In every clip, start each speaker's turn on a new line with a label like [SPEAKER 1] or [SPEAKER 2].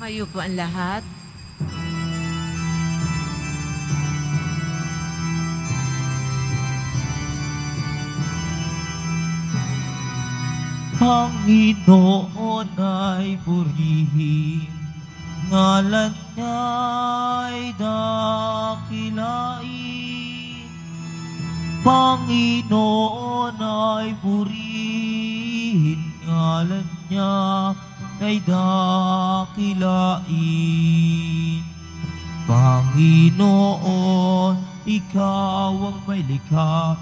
[SPEAKER 1] Tumayo po ang lahat.
[SPEAKER 2] Panginoon ay purihin, ngalan niya'y dakilain. Panginoon ay purihin, ngalan niya ay dakilain. Panginoon, ikaw ang may likha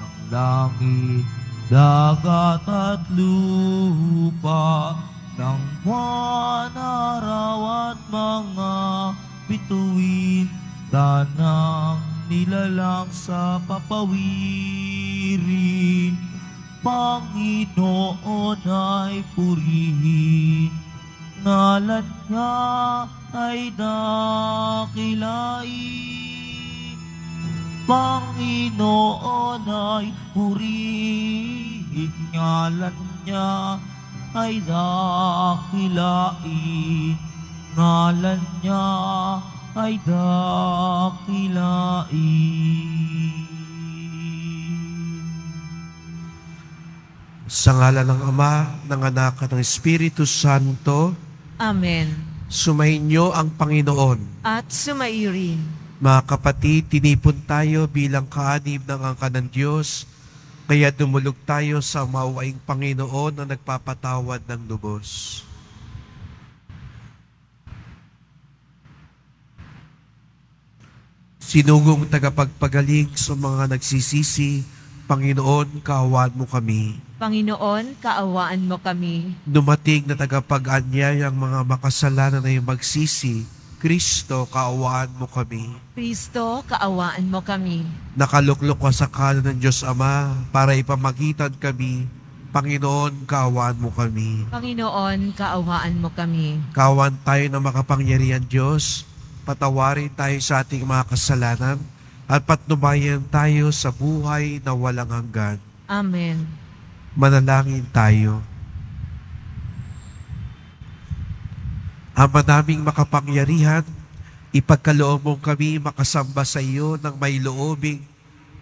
[SPEAKER 2] ng langit, dagat at lupa, ng buwan, araw at mga bituin, tanang nilalang sa papawirin. Panginoon ay purihin, ngalan niya ay dakilain. Panginoon ay purihin, ngalan niya ay dakilain. Ngalan niya ay dakilain.
[SPEAKER 3] Sa ngalan ng Ama, ng Anak at ng Espiritu Santo.
[SPEAKER 1] Amen.
[SPEAKER 3] Sumainyo ang Panginoon.
[SPEAKER 1] At sumaiyo rin.
[SPEAKER 3] Mga kapatid, tinipon tayo bilang kaanib ng angkan ng Diyos, kaya dumulog tayo sa mauwaing Panginoon na nagpapatawad ng lubos. Sinugong tagapagpagaling sa mga nagsisisi, Panginoon, kaawaan mo kami.
[SPEAKER 1] Panginoon, kaawaan mo kami.
[SPEAKER 3] Dumating na tagapag-anyayang mga makasalanan na yung magsisi, Kristo, kaawaan mo kami.
[SPEAKER 1] Kristo, kaawaan mo kami.
[SPEAKER 3] Nakaluklok ka sa kanan ng Diyos Ama para ipamagitan kami. Panginoon, kaawaan mo kami.
[SPEAKER 1] Panginoon, kaawaan mo kami.
[SPEAKER 3] Kaawaan tayo ng makapangyarihan Diyos. Patawarin tayo sa ating mga kasalanan at patnubayan tayo sa buhay na walang hanggan.
[SPEAKER 1] Amen.
[SPEAKER 3] Manalangin tayo. Ama naming makapangyarihan, ipagkaloob mong kami makasamba sa iyo ng may loobing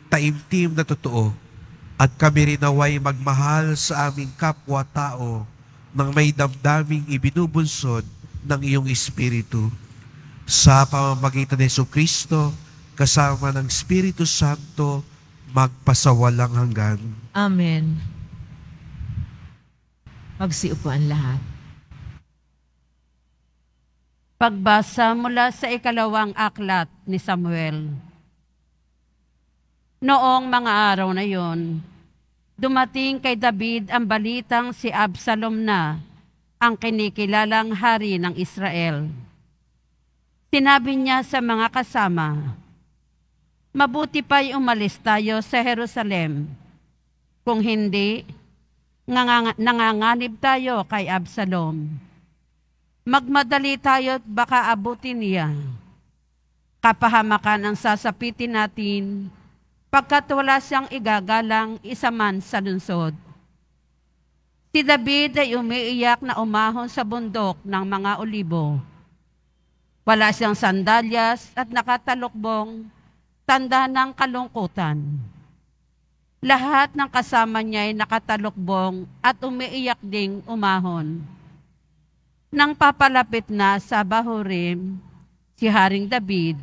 [SPEAKER 3] taimtim na totoo, at kami rin naway magmahal sa aming kapwa-tao ng may damdaming ibinubunsod ng iyong Espiritu. Sa pamamagitan ni Jesucristo, kasama ng Espiritu Santo, magpasawalang hanggan.
[SPEAKER 1] Amen. Magsiupo ang lahat.
[SPEAKER 4] Pagbasa mula sa ikalawang aklat ni Samuel. Noong mga araw na yon, dumating kay David ang balitang si Absalom na ang kinikilalang hari ng Israel. Sinabi niya sa mga kasama, "Mabuti pa'y umalis tayo sa Jerusalem. Kung hindi, nanganganib tayo kay Absalom. Magmadali tayo at baka abutin niya. Kapahamakan ang sasapitin natin, pagkat wala siyang igagalang isa man sa lungsod." Si David ay umiiyak na umahon sa bundok ng mga olibo. Wala siyang sandalyas at nakatalukbong, tanda ng kalungkutan. Lahat ng kasama niya ay nakatalukbong at umiiyak ding umahon. Nang papalapit na sa Bahurim, si Haring David,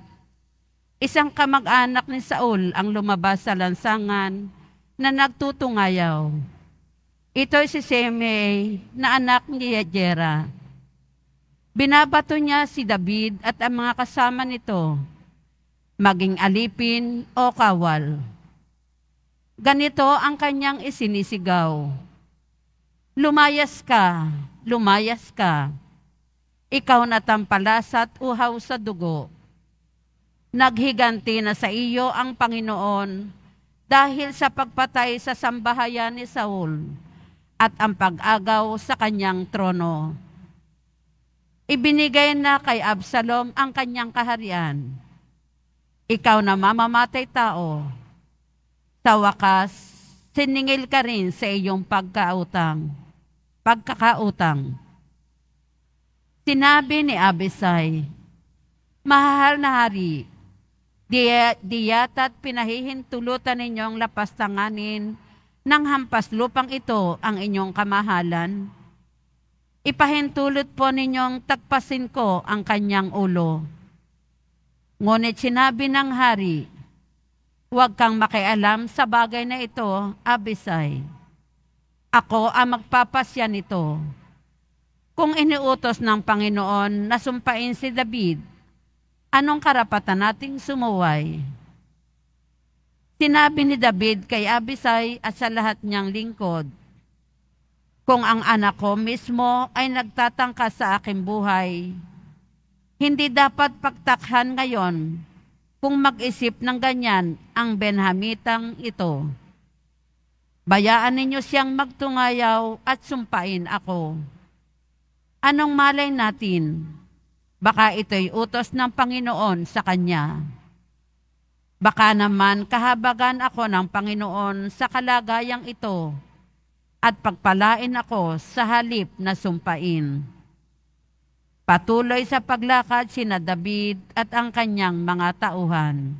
[SPEAKER 4] isang kamag-anak ni Saul ang lumabas sa lansangan na nagtutungayaw. Ito'y si Semei na anak ni Jera. Binabato niya si David at ang mga kasama nito, maging alipin o kawal. Ganito ang kanyang isinisigaw, "Lumayas ka, lumayas ka. Ikaw na tampalas at uhaw sa dugo. Naghiganti na sa iyo ang Panginoon dahil sa pagpatay sa sambahayan ni Saul at ang pag-agaw sa kanyang trono. Ibinigay na kay Absalom ang kanyang kaharian. Ikaw na mamamatay tao. Sa wakas, siningil ka rin sa iyong pagkakautang. Sinabi ni Abisai, "Mahal na hari, diyata't pinahihintulutan ninyong lapastanganin ng hampas lupang ito ang inyong kamahalan. Ipahintulot po ninyong tagpasin ko ang kanyang ulo." Ngunit sinabi ng hari, "Huwag kang makialam sa bagay na ito, Abisai. Ako ang magpapasya nito. Kung iniutos ng Panginoon na sumpain si David, anong karapatan nating sumuway?" Sinabi ni David kay Abisai at sa lahat niyang lingkod, "Kung ang anak ko mismo ay nagtatangka sa aking buhay, hindi dapat pagtakhan ngayon kung mag-isip ng ganyan ang Benhamitang ito. Bayaan ninyo siyang magtungayaw at sumpain ako. Anong malay natin? Baka ito'y utos ng Panginoon sa kanya. Baka naman kahabagan ako ng Panginoon sa kalagayang ito at pagpalain ako sa halip na sumpain." Patuloy sa paglakad sina David at ang kanyang mga tauhan.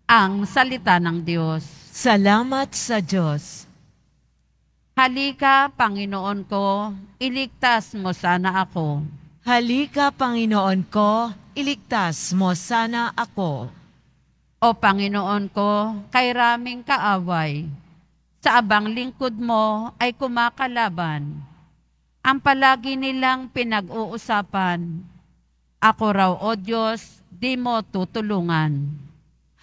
[SPEAKER 4] Ang salita ng Diyos.
[SPEAKER 1] Salamat sa Diyos.
[SPEAKER 4] Halika, Panginoon ko, iligtas mo sana ako.
[SPEAKER 1] Halika, Panginoon ko, iligtas mo sana ako.
[SPEAKER 4] O Panginoon ko, kay raming kaaway, sa abang lingkod mo ay kumakalaban. Ang palagi nilang pinag-uusapan, ako raw, O Diyos, di mo tutulungan.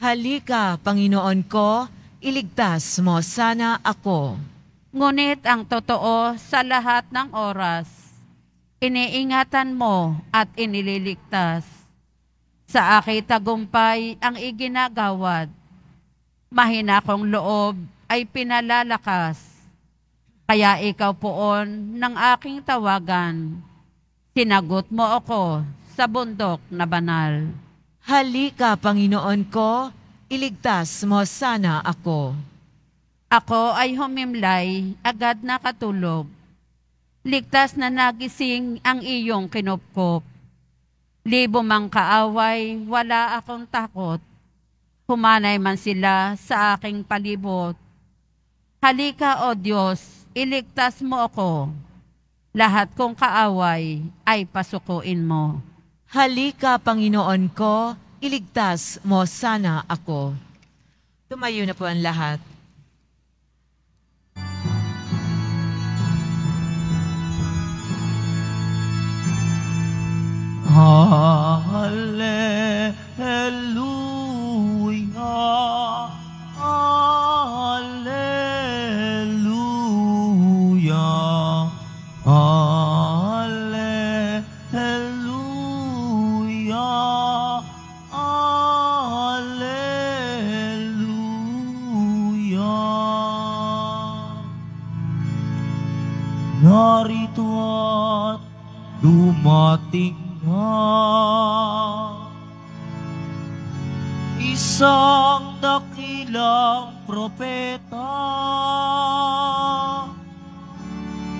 [SPEAKER 1] Halika, Panginoon ko, iligtas mo sana ako.
[SPEAKER 4] Ngunit ang totoo sa lahat ng oras, iniingatan mo at inililigtas. Sa aking tagumpay ang iginagawad, mahina kong loob ay pinalalakas. Kaya ikaw poon ng aking tawagan, sinagot mo ako sa bundok na banal.
[SPEAKER 1] Halika, Panginoon ko, iligtas mo sana ako.
[SPEAKER 4] Ako ay humimlay, agad nakatulog. Ligtas na nagising ang iyong kinupkop. Libo mang kaaway, wala akong takot. Humanay man sila sa aking palibot. Halika, O Diyos, iligtas mo ako. Lahat kong kaaway ay pasukuin mo.
[SPEAKER 1] Halika, Panginoon ko, iligtas mo sana ako. Tumayo na po ang lahat.
[SPEAKER 2] Hallelujah, hallelujah, hallelujah, hallelujah. Narito at dumating isang dakilang propeta,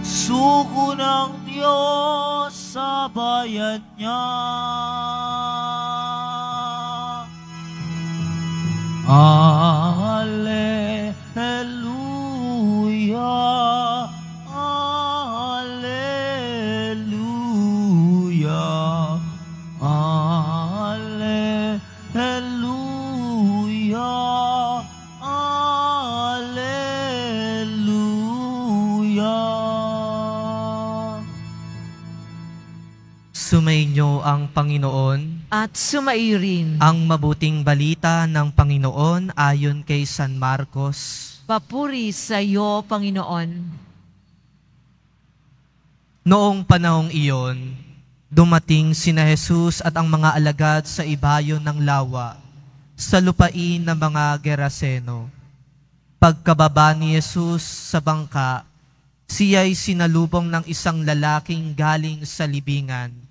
[SPEAKER 2] sugo ng Diyos sa bayan niya. Hallelujah, hallelujah, hallelujah, hallelujah.
[SPEAKER 5] Sumainyo ang Panginoon.
[SPEAKER 1] At sumairin.
[SPEAKER 5] Ang mabuting balita ng Panginoon ayon kay San Marcos.
[SPEAKER 1] Papuri sa iyo, Panginoon.
[SPEAKER 5] Noong panahong iyon, dumating sina Jesus at ang mga alagad sa ibayon ng lawa, sa lupain ng mga Geraseno. Pagkababa ni Jesus sa bangka, siya'y sinalubong ng isang lalaking galing sa libingan.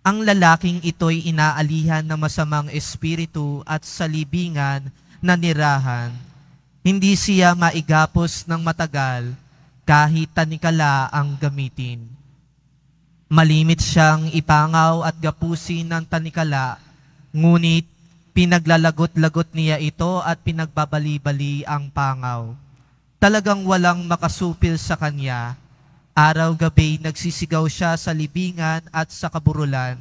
[SPEAKER 5] Ang lalaking ito'y inaalihan ng masamang espiritu at sa libingan na nirahan. Hindi siya maigapos ng matagal, kahit tanikala ang gamitin. Malimit siyang ipangaw at gapusin ng tanikala, ngunit pinaglalagot-lagot niya ito at pinagbabali-bali ang pangaw. Talagang walang makasupil sa kanya. Araw-gabi nagsisigaw siya sa libingan at sa kaburulan,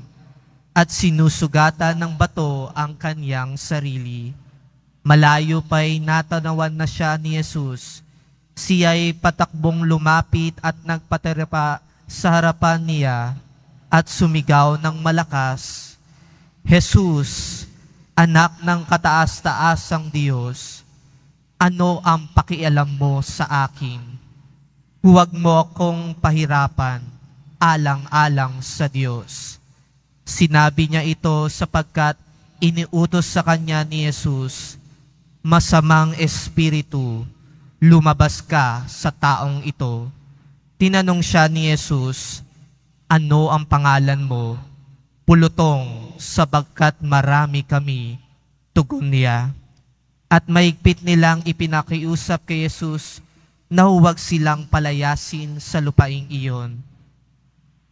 [SPEAKER 5] at sinusugatan ng bato ang kanyang sarili. Malayo pa'y natanawan na siya ni Jesus. Siya'y patakbong lumapit at nagpatirapa sa harapan niya at sumigaw ng malakas, "Jesus, anak ng kataas-taasang Diyos, ano ang pakialam mo sa akin? Huwag mo akong pahirapan, alang-alang sa Diyos." Sinabi niya ito sapagkat iniutos sa kanya ni Jesus, "Masamang espiritu, lumabas ka sa taong ito." Tinanong siya ni Jesus, "Ano ang pangalan mo?" "Pulutong, sabagkat marami kami," tugon niya. At mahigpit nilang ipinakiusap kay Jesus na huwag silang palayasin sa lupaing iyon.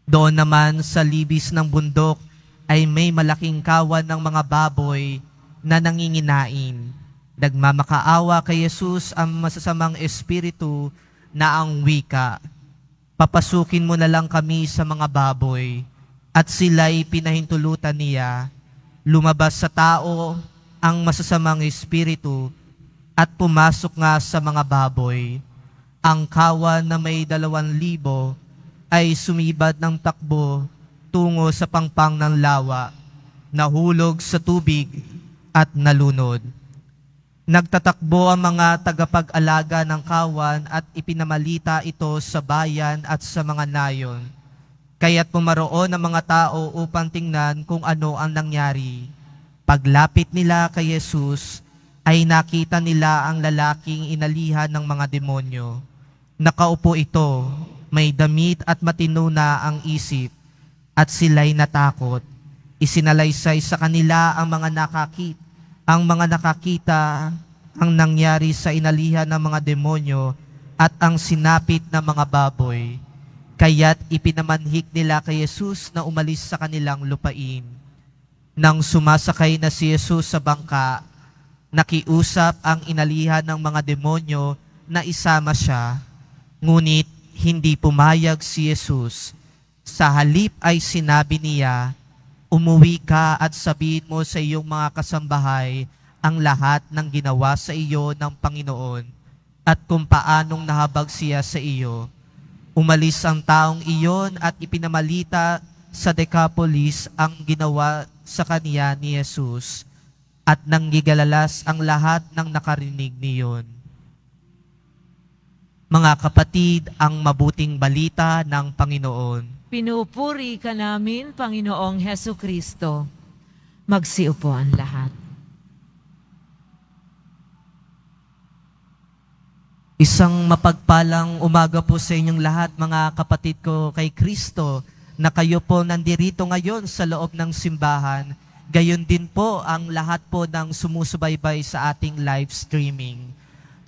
[SPEAKER 5] Doon naman sa libis ng bundok ay may malaking kawan ng mga baboy na nanginginain. Nagmamakaawa kay Jesus ang masasamang espiritu na ang wika, "Papasukin mo na lang kami sa mga baboy." At sila'y pinahintulutan niya. Lumabas sa tao ang masasamang espiritu at pumasok nga sa mga baboy. Ang kawan na may 2,000 ay sumibad ng takbo tungo sa pangpang ng lawa, nahulog sa tubig at nalunod. Nagtatakbo ang mga tagapag-alaga ng kawan at ipinamalita ito sa bayan at sa mga nayon. Kaya't pumaroon ang mga tao upang tingnan kung ano ang nangyari. Paglapit nila kay Jesus, ay nakita nila ang lalaking inalihan ng mga demonyo. Nakaupo ito, may damit at matino na ang isip, at sila'y natakot. Isinalaysay sa kanila ang mga nakakita ang nangyari sa inalihan ng mga demonyo at ang sinapit ng mga baboy. Kaya't ipinamanhik nila kay Jesus na umalis sa kanilang lupain. Nang sumasakay na si Jesus sa bangka, nakiusap ang inalihan ng mga demonyo na isama siya, ngunit hindi pumayag si Jesus. Sa halip ay sinabi niya, "Umuwi ka at sabihin mo sa iyong mga kasambahay ang lahat ng ginawa sa iyo ng Panginoon at kung paanong nahabag siya sa iyo." Umalis ang taong iyon at ipinamalita sa Decapolis ang ginawa sa kaniya ni Jesus, at nanggigalalas ang lahat ng nakarinig niyon. Mga kapatid, ang mabuting balita ng Panginoon.
[SPEAKER 1] Pinupuri ka namin, Panginoong Heso Kristo. Magsiupo ang lahat.
[SPEAKER 5] Isang mapagpalang umaga po sa inyong lahat, mga kapatid ko kay Kristo, na kayo po nandirito ngayon sa loob ng simbahan. Gayon din po ang lahat po ng sumusubaybay sa ating live streaming.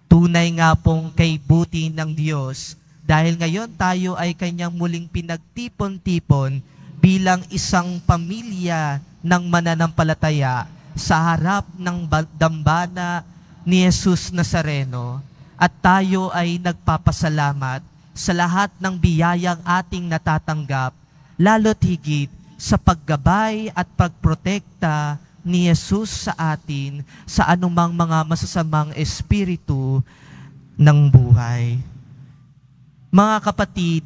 [SPEAKER 5] Tunay nga pong kay buti ng Diyos, dahil ngayon tayo ay kanyang muling pinagtipon-tipon bilang isang pamilya ng mananampalataya sa harap ng dambana ni Jesus Nazareno. At tayo ay nagpapasalamat sa lahat ng biyayang ating natatanggap, lalo't higit sa paggabay at pagprotekta ni Jesus sa atin sa anumang mga masasamang espiritu ng buhay. Mga kapatid,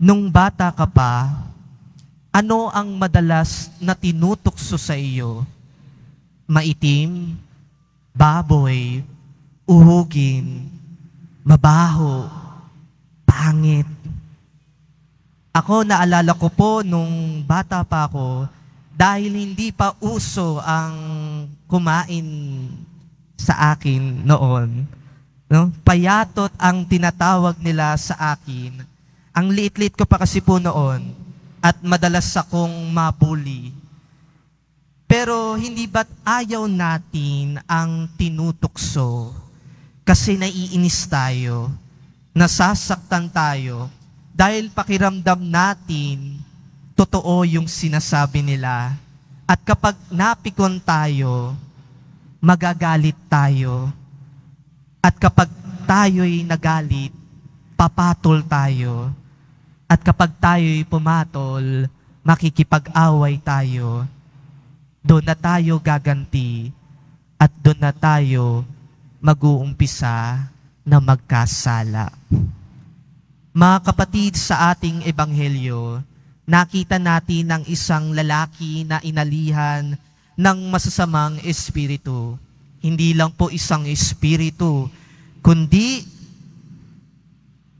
[SPEAKER 5] nung bata ka pa, ano ang madalas na tinutukso sa iyo? Maitim, baboy, uhugin, mabaho, pangit. Ako, naalala ko po nung bata pa ako, dahil hindi pa uso ang kumain sa akin noon. No? Payatot ang tinatawag nila sa akin. Ang liit-liit ko pa kasi po noon at madalas akong mabuli. Pero hindi ba't ayaw natin ang tinutukso? Kasi naiinis tayo. nasasaktan tayo dahil pakiramdam natin totoo yung sinasabi nila. At kapag napikon tayo, magagalit tayo. At kapag tayo'y nagalit, papatol tayo. At kapag tayo'y pumatol, makikipag-away tayo. Doon na tayo gaganti at doon na tayo mag-uumpisa na magkasala. Mga kapatid, sa ating ebanghelyo, nakita natin ang isang lalaki na inalihan ng masasamang espiritu. Hindi lang po isang espiritu, kundi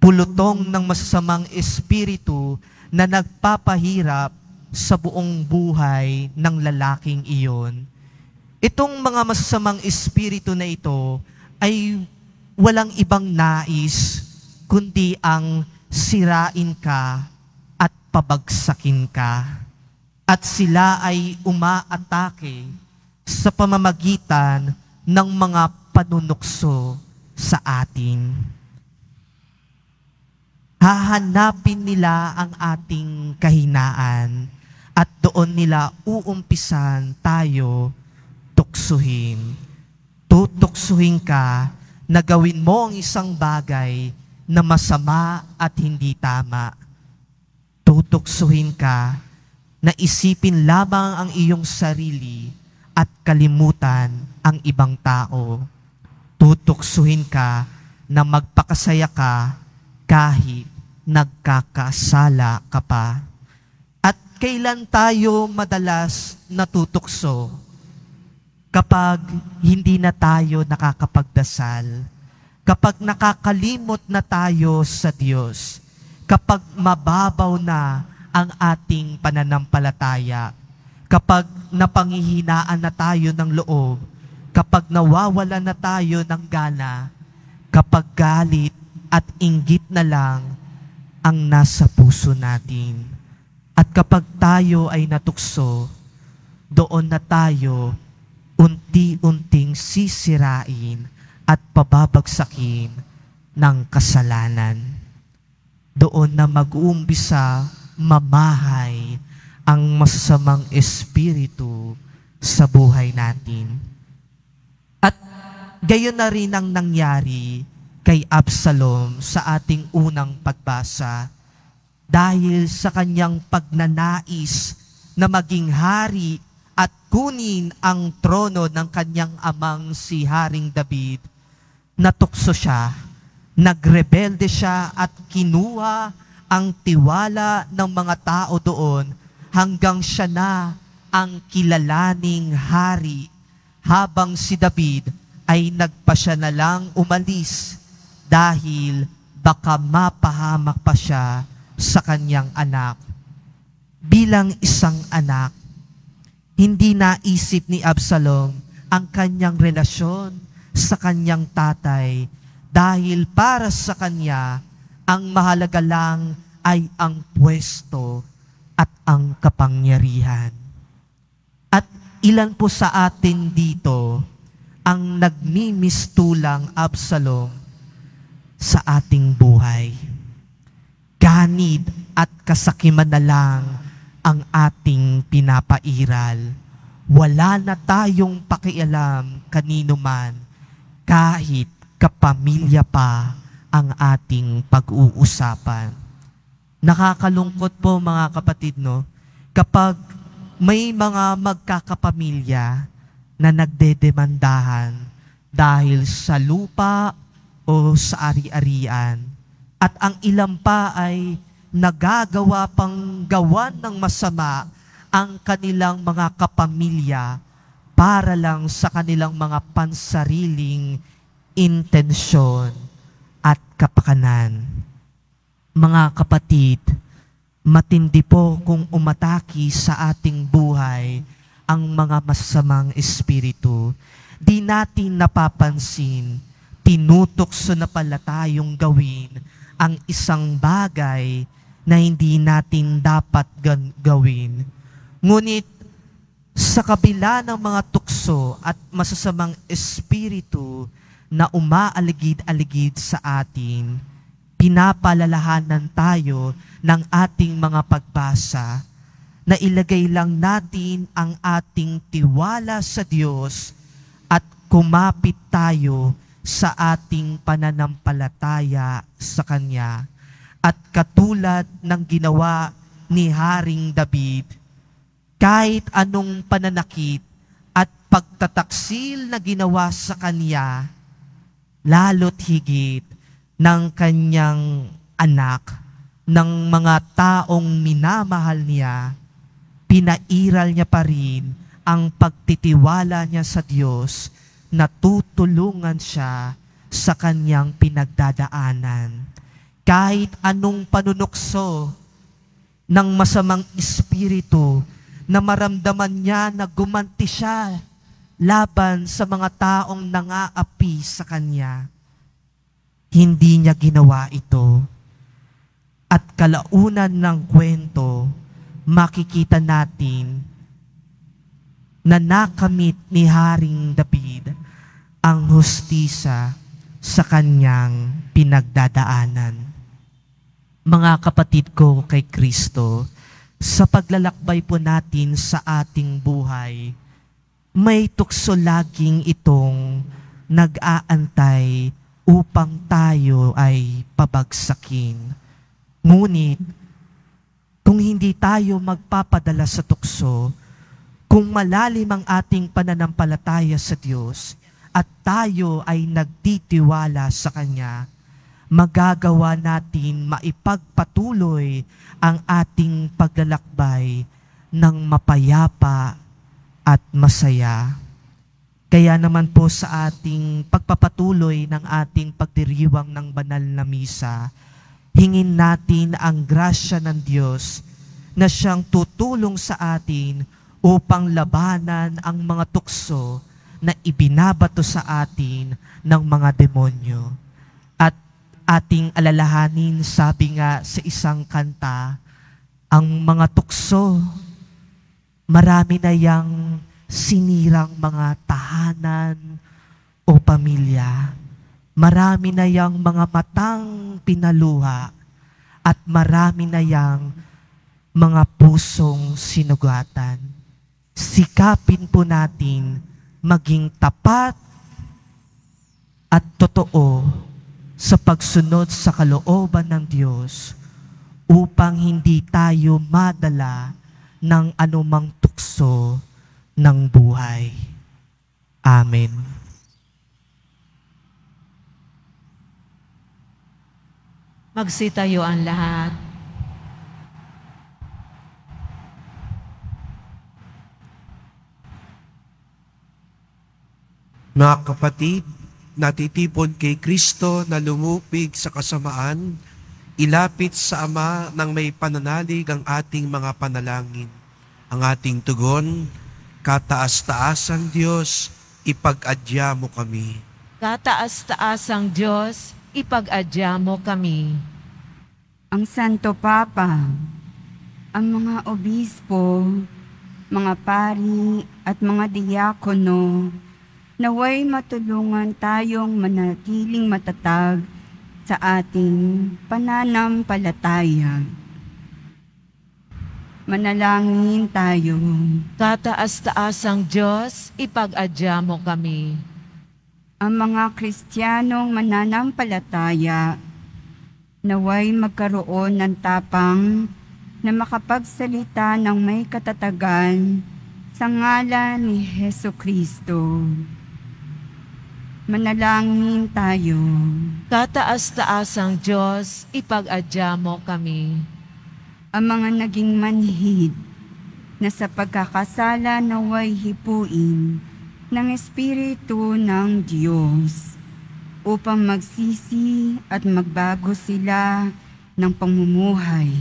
[SPEAKER 5] pulutong ng masasamang espiritu na nagpapahirap sa buong buhay ng lalaking iyon. Itong mga masasamang espiritu na ito ay walang ibang nais, kundi ang sirain ka at pabagsakin ka. At sila ay umaatake sa pamamagitan ng mga panunukso sa atin. Hahanapin nila ang ating kahinaan at doon nila uumpisan tayo tuksuhin. Tutuksuhin ka na gawin mo ang isang bagay na masama at hindi tama. Tutuksuhin ka na isipin lamang ang iyong sarili at kalimutan ang ibang tao. Tutuksuhin ka na magpakasaya ka kahit nagkakasala ka pa. At kailan tayo madalas natutukso? Kapag hindi na tayo nakakapagdasal, kapag nakakalimot na tayo sa Diyos, kapag mababaw na ang ating pananampalataya, kapag napanghihinaan na tayo ng loob, kapag nawawala na tayo ng gana, kapag galit at inggit na lang ang nasa puso natin. At kapag tayo ay natukso, doon na tayo unti-unting sisirain at pababagsakin ng kasalanan. Doon na mag-uumpisa mamahay ang masasamang espiritu sa buhay natin. At gayon na rin ang nangyari kay Absalom sa ating unang pagbasa dahil sa kanyang pagnanais na maging hari at kunin ang trono ng kanyang amang si Haring David. Natukso siya, nagrebelde siya at kinuha ang tiwala ng mga tao doon hanggang siya na ang kilalaning hari, habang si David ay nagpasya na lang umalis dahil baka mapahamak pa siya sa kanyang anak. Bilang isang anak, hindi naisip ni Absalom ang kanyang relasyon sa kanyang tatay dahil para sa kanya, ang mahalaga lang ay ang pwesto at ang kapangyarihan. At ilan po sa atin dito ang nagmimistulang Absalom sa ating buhay. Ganid at kasakiman na lang ang ating pinapairal. Wala na tayong pakialam kanino man, kahit kapamilya pa ang ating pag-uusapan. Nakakalungkot po mga kapatid, no? Kapag may mga magkakapamilya na nagdedemandahan dahil sa lupa o sa ari-arian, at ang ilan pa ay nagagawa pang gawan ng masama ang kanilang mga kapamilya para lang sa kanilang mga pansariling intensyon at kapakanan. Mga kapatid, matindi po kung umataki sa ating buhay ang mga masasamang espiritu. Di natin napapansin, tinutokso na pala tayong gawin ang isang bagay na hindi natin dapat gawin. Ngunit sa kabila ng mga tukso at masasamang espiritu na umaaligid-aligid sa atin, pinapalalahanan tayo ng ating mga pagbasa, na ilagay lang natin ang ating tiwala sa Diyos at kumapit tayo sa ating pananampalataya sa Kanya. At katulad ng ginawa ni Haring David, kahit anong pananakit at pagtataksil na ginawa sa Kanya, lalo't higit ng Kanyang anak, ng mga taong minamahal niya, pinairal niya pa rin ang pagtitiwala niya sa Diyos na tutulungan siya sa Kanyang pinagdadaanan. Kahit anong panunukso ng masamang espiritu na maramdaman niya na gumanti siya laban sa mga taong nangaapi sa Kanya, hindi niya ginawa ito. At kalaunan ng kwento, makikita natin na nakamit ni Haring David ang hustisya sa kanyang pinagdadaanan. Mga kapatid ko kay Kristo, sa paglalakbay po natin sa ating buhay, may tukso laging itong nag-aantay upang tayo ay pabagsakin. Ngunit, kung hindi tayo magpapadala sa tukso, kung malalim ang ating pananampalataya sa Diyos at tayo ay nagtitiwala sa Kanya, magagawa natin maipagpatuloy ang ating paglalakbay ng mapayapa at masaya. Kaya naman po sa ating pagpapatuloy ng ating pagdiriwang ng banal na misa, hingin natin ang grasya ng Diyos na siyang tutulong sa atin upang labanan ang mga tukso na ibinabato sa atin ng mga demonyo. At ating alalahanin, sabi nga sa isang kanta, ang mga tukso, marami na yang sinirang mga tahanan o pamilya. Marami na yang mga matang pinaluha at marami na yang mga pusong sinugatan. Sikapin po natin maging tapat at totoo sa pagsunod sa kalooban ng Diyos upang hindi tayo madala ng anumang tukso ng buhay. Amen.
[SPEAKER 1] Magsitayo ang lahat.
[SPEAKER 3] Mga kapatid, natitipon kay Kristo na lumupig sa kasamaan, ilapit sa Ama ng may pananalig ang ating mga panalangin. Ang ating tugon, kataas-taasang Diyos, ipag-adya mo kami.
[SPEAKER 1] Kataas-taasang Diyos, ipag-adya mo kami.
[SPEAKER 6] Ang Santo Papa, ang mga obispo, mga pari at mga diakono, naway matulungan tayong manatiling matatag sa ating pananampalataya. Manalangin tayo.
[SPEAKER 1] Kataas-taasang Diyos, ipag-adya mo kami.
[SPEAKER 6] Ang mga Kristiyanong mananampalataya, naway magkaroon ng tapang na makapagsalita ng may katatagan sa ngalan ni Hesukristo. Manalangin tayo.
[SPEAKER 1] Kataas-taasang Diyos, ipag-adya mo kami.
[SPEAKER 6] Ang mga naging manhid na sa pagkakasala naway hipuin ng Espiritu ng Diyos upang magsisi at magbago sila ng pamumuhay.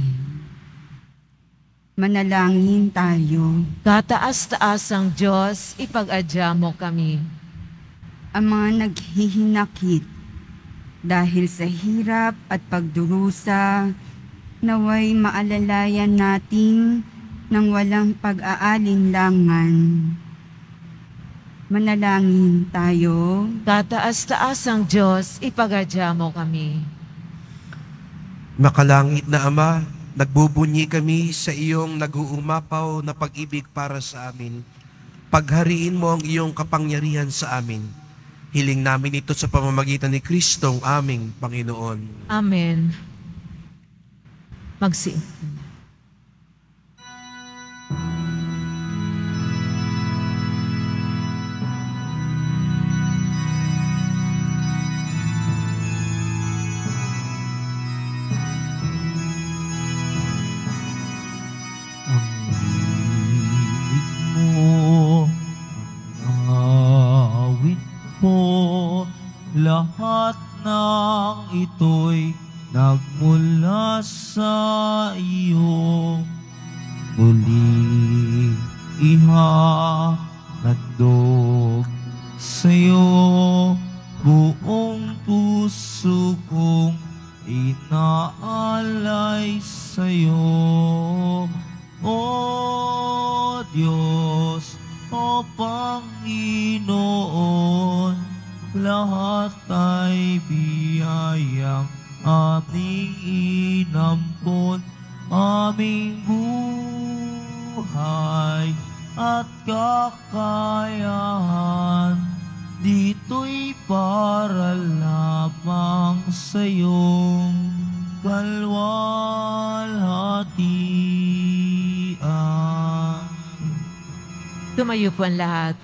[SPEAKER 6] Manalangin tayo.
[SPEAKER 1] Kataas-taasang Diyos, ipag-adya mo kami.
[SPEAKER 6] Ang mga naghihinakit dahil sa hirap at pagdurusa, naway maalalayan natin ng walang pag-aalinlangan. Manalangin tayo.
[SPEAKER 1] Kataas-taasang Diyos, ipag-adya mo kami.
[SPEAKER 3] Makalangit na Ama, nagbubunyi kami sa iyong nag-uumapaw na pag-ibig para sa amin. Paghariin mo ang iyong kapangyarihan sa amin. Hiling namin ito sa pamamagitan ni Kristong aming Panginoon.
[SPEAKER 1] Amen. Magsi.
[SPEAKER 2] Lahat ng ito'y nagmula sa iyo. Muli ihahandog sa iyo buong puso kong inaalay sa iyo. O Diyos, o Panginoon, lahat ay biyayang aming inampon, aming buhay at kakayahan. Dito'y para lamang sa iyong kalwalhatian.
[SPEAKER 1] Tumayo po ang lahat.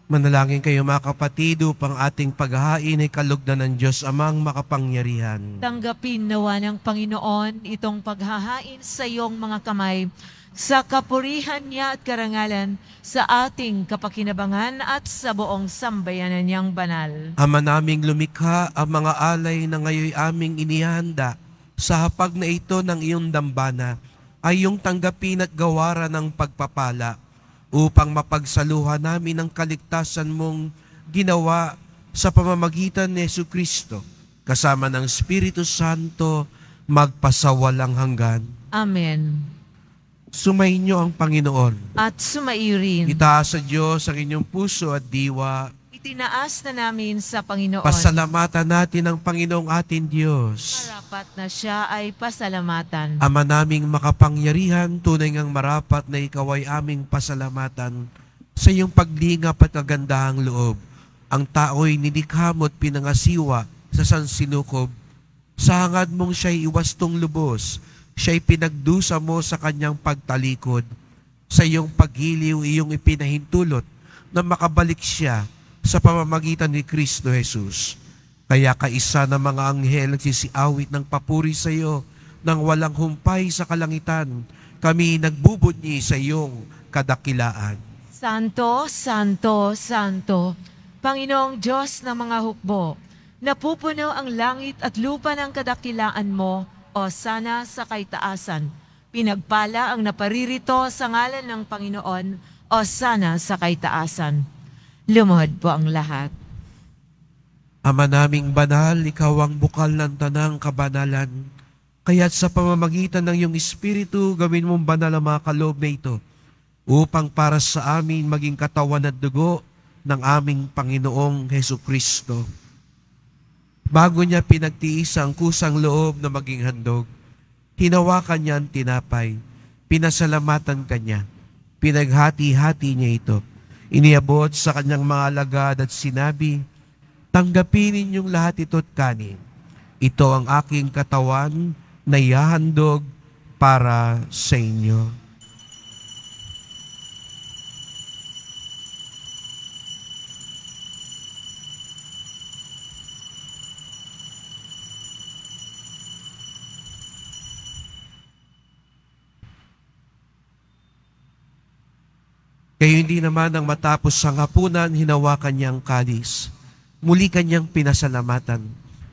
[SPEAKER 3] Manalangin kayo mga kapatid upang ating paghahain ay kalugdan ng Diyos Amang makapangyarihan.
[SPEAKER 1] Tanggapin nawa ng Panginoon itong paghahain sa iyong mga kamay sa kapurihan niya at karangalan sa ating kapakinabangan at sa buong sambayanan niyang banal.
[SPEAKER 3] Ama naming lumikha, ang mga alay na ngayon aming inihanda sa hapag na ito ng iyong dambana ay iyong tanggapin at gawaran ng pagpapala upang mapagsaluhan namin ang kaligtasan mong ginawa sa pamamagitan ni Jesucristo kasama ng Espiritu Santo magpasawalang hanggan.
[SPEAKER 1] Amen.
[SPEAKER 3] Sumainyo ang Panginoon.
[SPEAKER 1] At sumaiyo rin.
[SPEAKER 3] Itaas sa Diyos ang inyong puso at diwa.
[SPEAKER 1] Itinaas na namin sa Panginoon.
[SPEAKER 3] Pasalamatan natin ang Panginoong ating Diyos.
[SPEAKER 1] Marapat na siya ay pasalamatan.
[SPEAKER 3] Ama naming makapangyarihan, tunay ngang marapat na ikaw ay aming pasalamatan sa iyong paglingap at kagandahang loob. Ang tao'y nilikha mo at pinangasiwa sa sansinukob. Sa hangad mong siya'y iwastong lubos, siya'y pinagdusa mo sa kanyang pagtalikod. Sa iyong paghiliw, iyong ipinahintulot na makabalik siya sa pamamagitan ni Kristo Jesus. Kaya kaisa ng mga anghel nagsisiawit ng papuri sa iyo nang walang humpay sa kalangitan. Kami nagbubunyi sa iyong kadakilaan.
[SPEAKER 1] Santo, Santo, Santo, Panginoong Diyos ng mga hukbo, napupuno ang langit at lupa ng kadakilaan mo, o sana sa kaitaasan. Pinagpala ang naparirito sa ngalan ng Panginoon, o sana sa kaitaasan. Lumuhod po ang lahat.
[SPEAKER 3] Ama naming banal, ikaw ang bukal ng tanang kabanalan. Kaya't sa pamamagitan ng iyong Espiritu, gawin mong banal ang mga kaloob na ito, upang para sa amin maging katawan at dugo ng aming Panginoong Hesukristo. Bago niya pinagtiis ang kusang loob na maging handog, hinawakan niya ang tinapay, pinasalamatan kanya, pinaghati-hati niya ito. Iniabot sa kanyang mga alagad at sinabi, tanggapin ninyong lahat ito't kanin. Ito ang aking katawan na ihahandog para sa inyo. Kayo hindi naman ang matapos sa hapunan, hinawakan niya ang kalis. Muli kanyang pinasalamatan.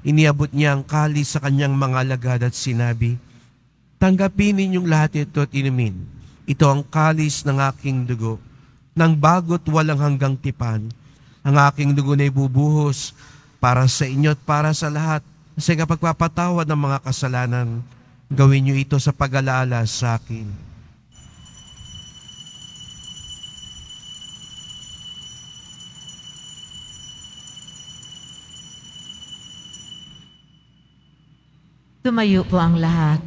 [SPEAKER 3] Iniabot niya ang kalis sa kanyang mga alagad at sinabi, tanggapin ninyong lahat ito at inumin. Ito ang kalis ng aking dugo, ng bago't walang hanggang tipan. Ang aking dugo na ibubuhos para sa inyo at para sa lahat. Sa kapagpapatawad ng mga kasalanan, gawin niyo ito sa pag-alaala sa akin.
[SPEAKER 1] Tumayo po ang lahat.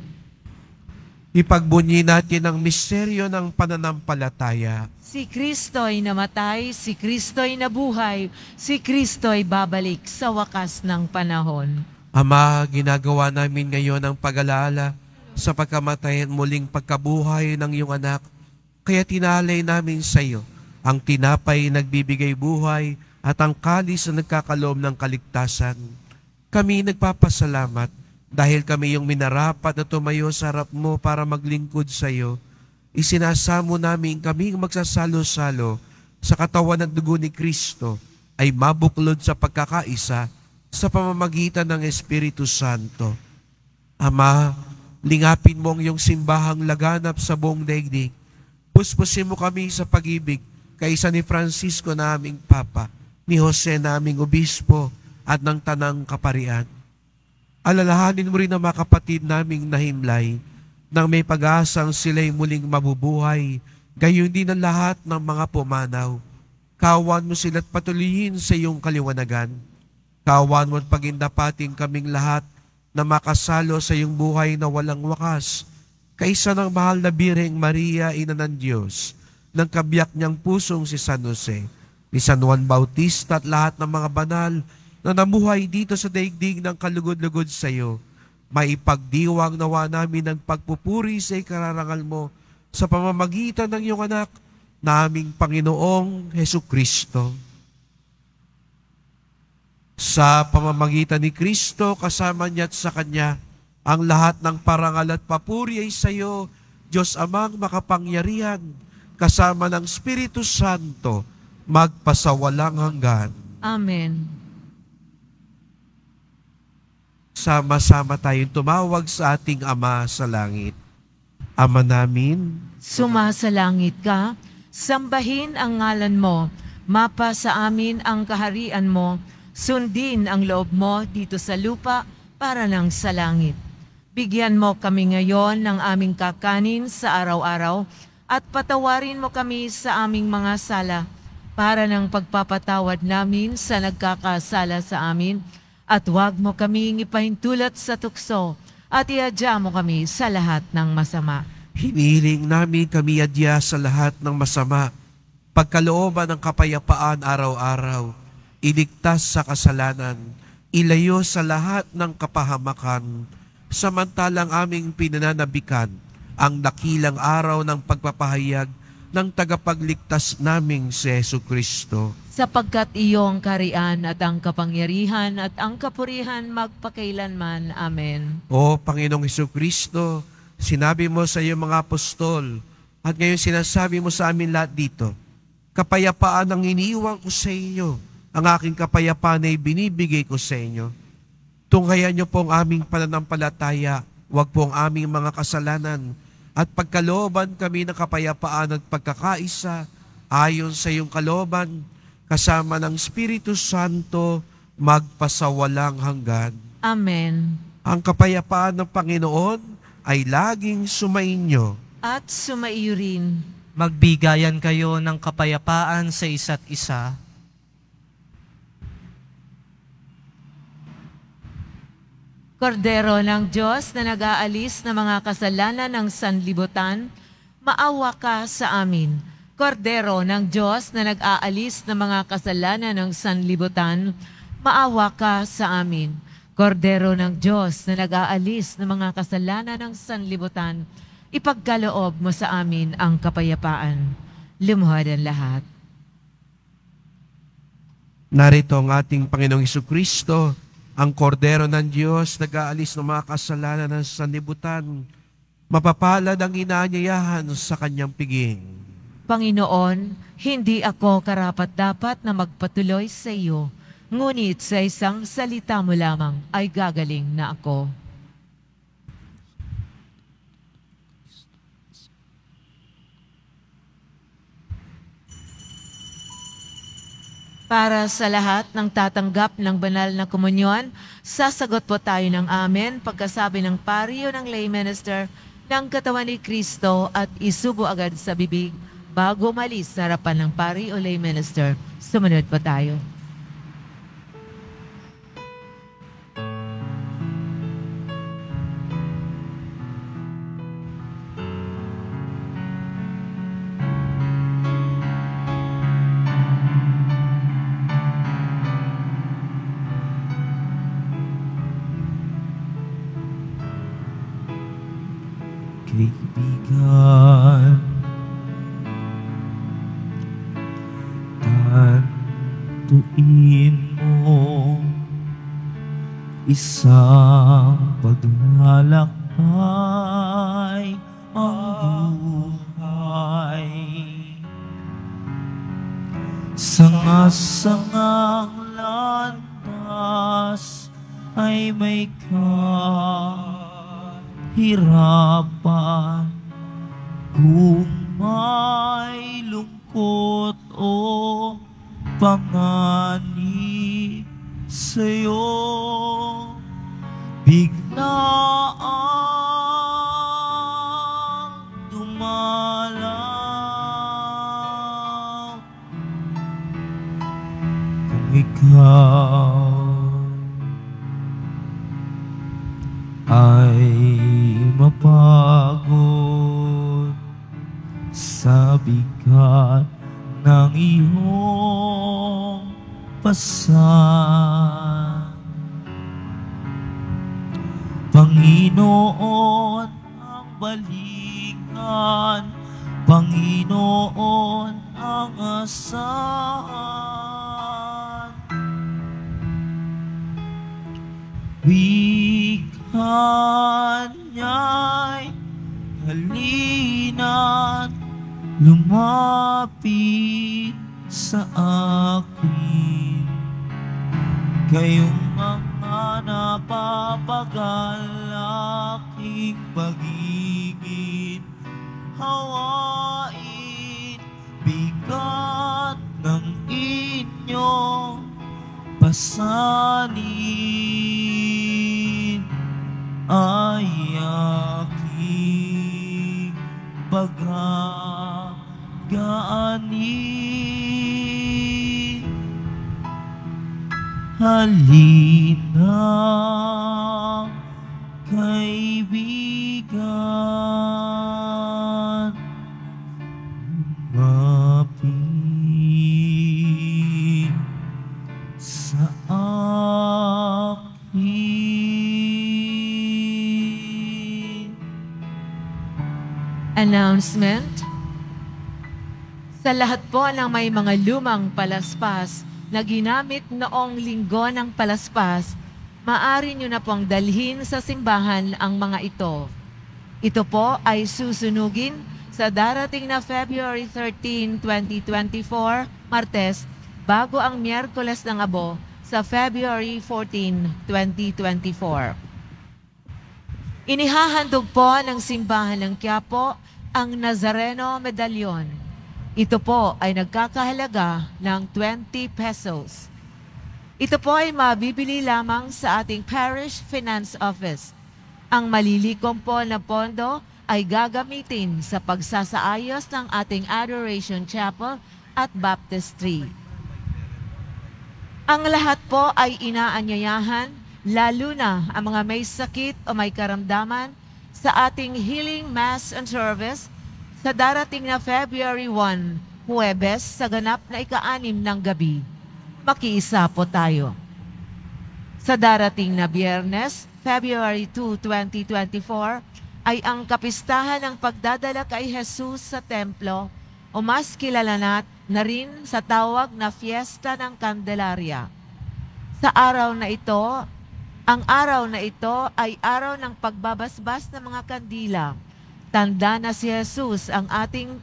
[SPEAKER 3] Ipagbunyi natin ang misteryo ng pananampalataya.
[SPEAKER 1] Si Kristo'y namatay, si Kristo'y nabuhay, si Kristo'y babalik sa wakas ng panahon.
[SPEAKER 3] Ama, ginagawa namin ngayon ang pag-alala sa pagkamatay at muling pagkabuhay ng iyong anak. Kaya tinalay namin sa iyo ang tinapay nagbibigay buhay at ang kalis na nagkakaloob ng kaligtasan. Kami nagpapasalamat dahil kami yung minarapat na tumayo sa harap mo para maglingkod sa iyo. Isinasamo namin kaming magsasalo-salo sa katawan at dugo ni Kristo ay mabuklod sa pagkakaisa sa pamamagitan ng Espiritu Santo. Ama, lingapin mo ang iyong simbahang laganap sa buong daigdig. Puspusin mo kami sa pag-ibig kaisa ni Francisco na aming Papa, ni Jose na aming Obispo at ng Tanang Kaparian. Alalahanin mo rin ang mga kapatid naming nahimlay nang may pag-asang sila'y muling mabubuhay, gayon din ang lahat ng mga pumanaw. Kawan mo sila't patuloyin sa iyong kaliwanagan. Kawan mo at pagindapating kaming lahat na makasalo sa iyong buhay na walang wakas, kaisa ng mahal na Birheng Maria, Ina ng Diyos, ng kabiyak niyang pusong si San Jose, ni San Juan Bautista at lahat ng mga banal na namuhay dito sa daigdig ng kalugod-lugod sa iyo. Maipagdiwang nawa namin ang pagpupuri sa ikararangal mo sa pamamagitan ng iyong anak, naming Panginoong Hesukristo. Sa pamamagitan ni Kristo, kasama niya at sa Kanya, ang lahat ng parangal at papuri ay sa iyo, Diyos Amang makapangyarihan, kasama ng Espiritu Santo, magpasawalang hanggan.
[SPEAKER 1] Amen.
[SPEAKER 3] Sama-sama tayong tumawag sa ating Ama sa langit. Ama namin,
[SPEAKER 1] Sumasalangit ka, sambahin ang ngalan mo, mapa sa amin ang kaharian mo, sundin ang loob mo dito sa lupa para nang sa langit. Bigyan mo kami ngayon ng aming kakanin sa araw-araw at patawarin mo kami sa aming mga sala para ng pagpapatawad namin sa nagkakasala sa amin at huwag mo kaming ipahintulot sa tukso at iadya mo kami sa lahat ng masama.
[SPEAKER 3] hinihiling namin kami adya sa lahat ng masama, pagkalooban ng kapayapaan araw-araw, iligtas sa kasalanan, ilayo sa lahat ng kapahamakan, samantalang aming pinananabikan ang dakilang araw ng pagpapahayag ng tagapagligtas naming si Jesucristo.
[SPEAKER 1] Sapagkat iyong karian at ang kapangyarihan at ang kapurihan magpakailanman. Amen.
[SPEAKER 3] O Panginoong Jesucristo, sinabi mo sa iyong mga apostol at ngayon sinasabi mo sa amin lahat dito, kapayapaan ang iniiwan ko sa inyo, ang aking kapayapaan ay binibigay ko sa inyo. Tunghayan niyo po ang aming pananampalataya, huwag po ang aming mga kasalanan, at pagkalooban kami ng kapayapaan at pagkakaisa, ayon sa iyong kalooban, kasama ng Espiritu Santo, magpasawalang hanggan.
[SPEAKER 1] Amen.
[SPEAKER 3] Ang kapayapaan ng Panginoon ay laging sumainyo.
[SPEAKER 1] At sumaiyo rin.
[SPEAKER 5] Magbigayan kayo ng kapayapaan sa isa't isa.
[SPEAKER 1] Kordero ng Diyos na nag-aalis ng mga kasalanan ng sanlibutan, maawa ka sa amin. Kordero ng Diyos na nag-aalis ng mga kasalanan ng sanlibutan, maawa ka sa amin. Kordero ng Diyos na nag-aalis ng mga kasalanan ng sanlibutan, ipagkaloob mo sa amin ang kapayapaan. Lumuhod ang lahat.
[SPEAKER 3] Narito ang ating Panginoong Jesucristo, ang Kordero ng Diyos, nag-aalis ng mga kasalanan ng sanlibutan. Mapapalad ang inaanyayahan sa kanyang piging.
[SPEAKER 1] Panginoon, hindi ako karapat-dapat na magpatuloy sa iyo, ngunit sa isang salita mo lamang ay gagaling na ako. Para sa lahat ng tatanggap ng banal na komunyon, sasagot po tayo ng amen pagkasabi ng pari o ng lay minister ng katawan ni Kristo at isubo agad sa bibig bago umalis sa harapan ng pari o lay minister. Sumunod po tayo.
[SPEAKER 7] kaibigan. Tantuin mo isang paglalakbay ang buhay. Sanga-sangang landas ay may kahirapan. Kung may lungkot o panganib sa'yo, biglaang dumalaw. Kung ikaw ay mapagod sa bigat ng iyong pasan, Panginoon ang balikan, Panginoon ang asahan. Wika niya'y halina't lumapit sa akin. Kayong mga napapagal aking pag-ibig, hawain bigat ng inyong pasanin ay aking paggaanin. Halina, kaibigan, lumapit sa akin.
[SPEAKER 1] Announcement. Sa lahat po ng may mga lumang palaspas na ginamit noong linggo ng palaspas, maaari nyo na pong dalhin sa simbahan ang mga ito. Ito po ay susunugin sa darating na February 13, 2024, Martes, bago ang Miyerkules ng Abo sa February 14, 2024. Inihahandog po ng simbahan ng Quiapo ang Nazareno Medallion. Ito po ay nagkakahalaga ng 20 pesos. Ito po ay mabibili lamang sa ating Parish Finance Office. Ang malilikom po na pondo ay gagamitin sa pagsasaayos ng ating Adoration Chapel at Baptistry. Ang lahat po ay inaanyayahan, lalo na ang mga may sakit o may karamdaman, sa ating Healing Mass and Service sa darating na February 1, Huwebes, sa ganap na ika-6 ng gabi. Makiisa po tayo. Sa darating na Biyernes, February 2, 2024, ay ang kapistahan ng pagdadala kay Jesus sa templo, o mas kilala na rin sa tawag na Fiesta ng Candelaria. Sa araw na ito, ang araw na ito ay araw ng pagbabasbas ng mga kandila. Tanda na si Jesus ang ating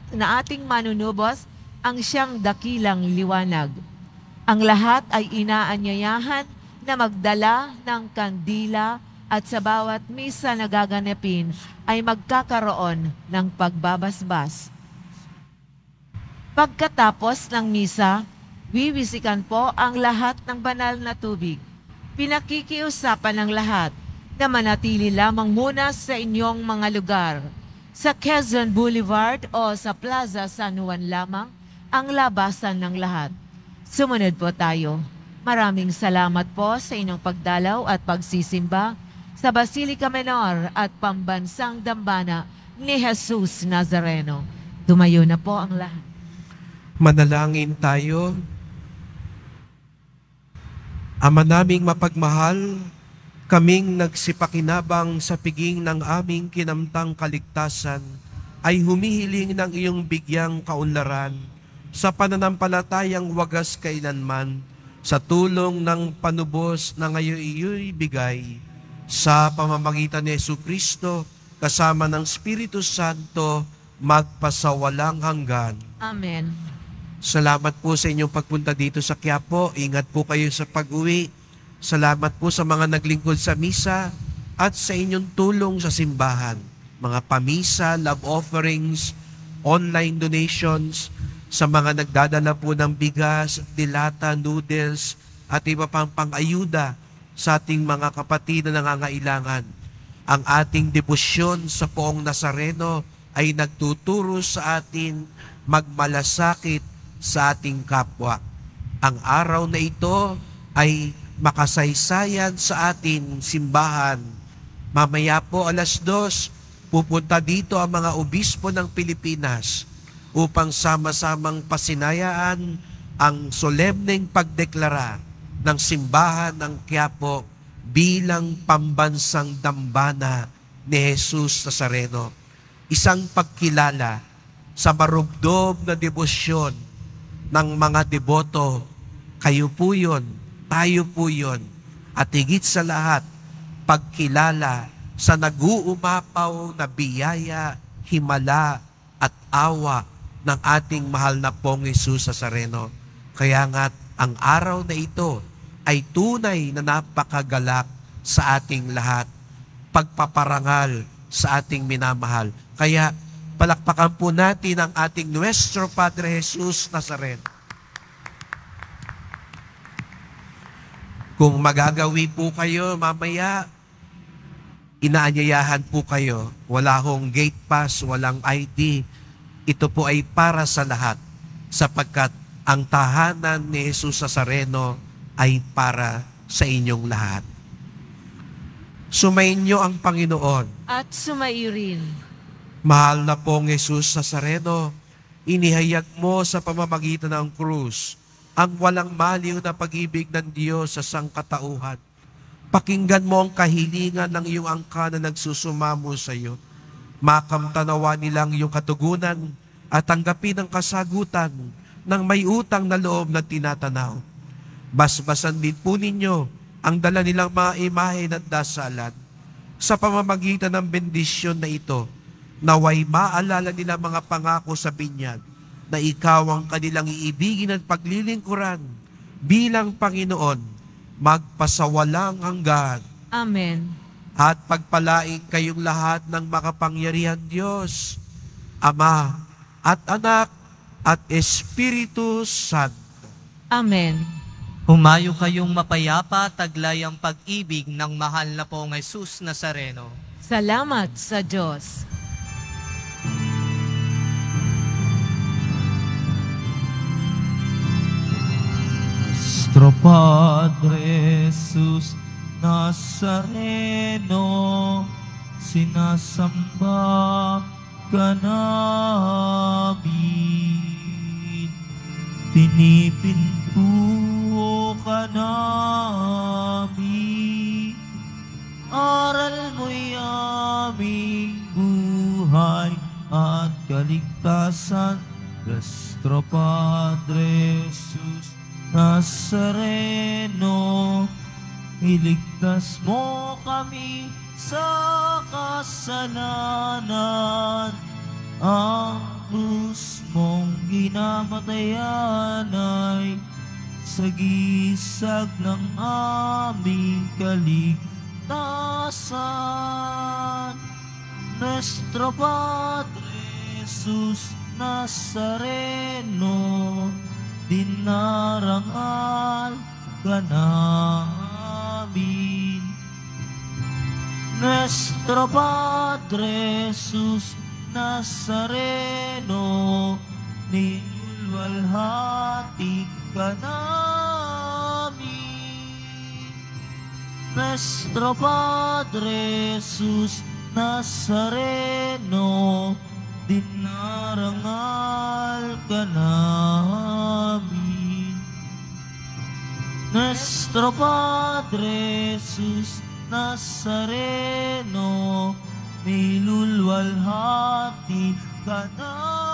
[SPEAKER 1] manunubos, ang siyang dakilang liwanag. Ang lahat ay inaanyayahan na magdala ng kandila at sa bawat misa na gaganapin ay magkakaroon ng pagbabasbas. Pagkatapos ng misa, wiwisikan po ang lahat ng banal na tubig. Pinakikiusapan ng lahat na manatili lamang muna sa inyong mga lugar. Sa Quezon Boulevard o sa Plaza San Juan lamang ang labasan ng lahat. Sumunod po tayo. Maraming salamat po sa inyong pagdalaw at pagsisimba sa Basilica Menor at Pambansang Dambana ni Jesus Nazareno. Tumayo na po ang lahat.
[SPEAKER 3] Manalangin tayo. Ama naming mapagmahal, Kaming nagsipakinabang sa piging ng aming kinamtang kaligtasan, ay humihiling ng iyong bigyang kaunlaran sa pananampalatayang wagas kailanman, sa tulong ng panubos na ngayon iyo'y bigay sa pamamagitan ni Jesucristo kasama ng Espiritu Santo magpasawalang hanggan.
[SPEAKER 1] Amen.
[SPEAKER 3] Salamat po sa inyong pagpunta dito sa Quiapo. Ingat po kayo sa pag-uwi. Salamat po sa mga naglingkod sa misa at sa inyong tulong sa simbahan. Mga pamisa, love offerings, online donations, sa mga nagdadala po ng bigas, dilata, noodles, at iba pang pang-ayuda sa ating mga kapatid na nangangailangan. Ang ating debosyon sa Poong Nazareno ay nagtuturo sa atin magmalasakit sa ating kapwa. Ang araw na ito ay makasaysayan sa ating simbahan. Mamaya po 2:00, pupunta dito ang mga obispo ng Pilipinas upang sama-samang pasinayaan ang solemneng pagdeklara ng simbahan ng Quiapo bilang pambansang dambana ni Jesus Nazareno. Isang pagkilala sa marubdob na debosyon ng mga deboto. Kayo po yun, tayo po yun. At higit sa lahat, pagkilala sa nag-uumapaw na biyaya, himala at awa ng ating mahal na Pong Jesus Nazareno. Kaya nga ang araw na ito ay tunay na napakagalak sa ating lahat, pagpaparangal sa ating minamahal. Kaya palakpakan po natin ang ating Nuestro Padre Jesus Nazareno. Kung magagawi po kayo mamaya, inaanyayahan po kayo. Wala hong gate pass, walang ID. Ito po ay para sa lahat, sapagkat ang tahanan ni Jesus Nazareno ay para sa inyong lahat. Sumainyo ang Panginoon.
[SPEAKER 1] At sumaiyo rin.
[SPEAKER 3] Mahal na Pong Jesus Nazareno, inihayag mo sa pamamagitan ng krus ang walang maliw na pag-ibig ng Diyos sa sangkatauhan. Pakinggan mo ang kahilingan ng iyong angka na nagsusumamo sa iyo. Makamtanawa nilang iyong katugunan at tanggapin ang kasagutan ng may utang na loob na tinatanaw. Basbasan din po ninyo ang dala nilang mga imahe at dasalan. Sa pamamagitan ng bendisyon na ito, naway maalala nila mga pangako sa binyag na ikaw ang kanilang iibigin at paglilingkuran bilang Panginoon, magpasawalang hanggan.
[SPEAKER 1] Amen.
[SPEAKER 3] At pagpalain kayong lahat ng makapangyarihan Diyos, Ama at Anak at Espiritu Santo.
[SPEAKER 1] Amen.
[SPEAKER 5] Humayo kayong mapayapa, taglay ang pag-ibig ng mahal na Poong Jesus Nazareno.
[SPEAKER 1] Salamat sa Diyos.
[SPEAKER 7] Nuestro Padre Jesus Nazareno, sinasamba ka namin, pinipintuo ka namin, aral mo'y aming buhay at kaligtasan. Nuestro Padre Jesus Nazareno, iligtas mo kami sa kasalanan. Ang krus mong ginamatayan ay sagisag ng aming kaligtasan. Nuestro Padre Jesus Nazareno, dinarangal ka namin. Nuestro Padre Jesus Nazareno, ninulwalhati ka namin. Nuestro Padre Jesus Nazareno, dinarangal ka namin. Nuestro Padre Jesus Nazareno, nilulwalhati ka na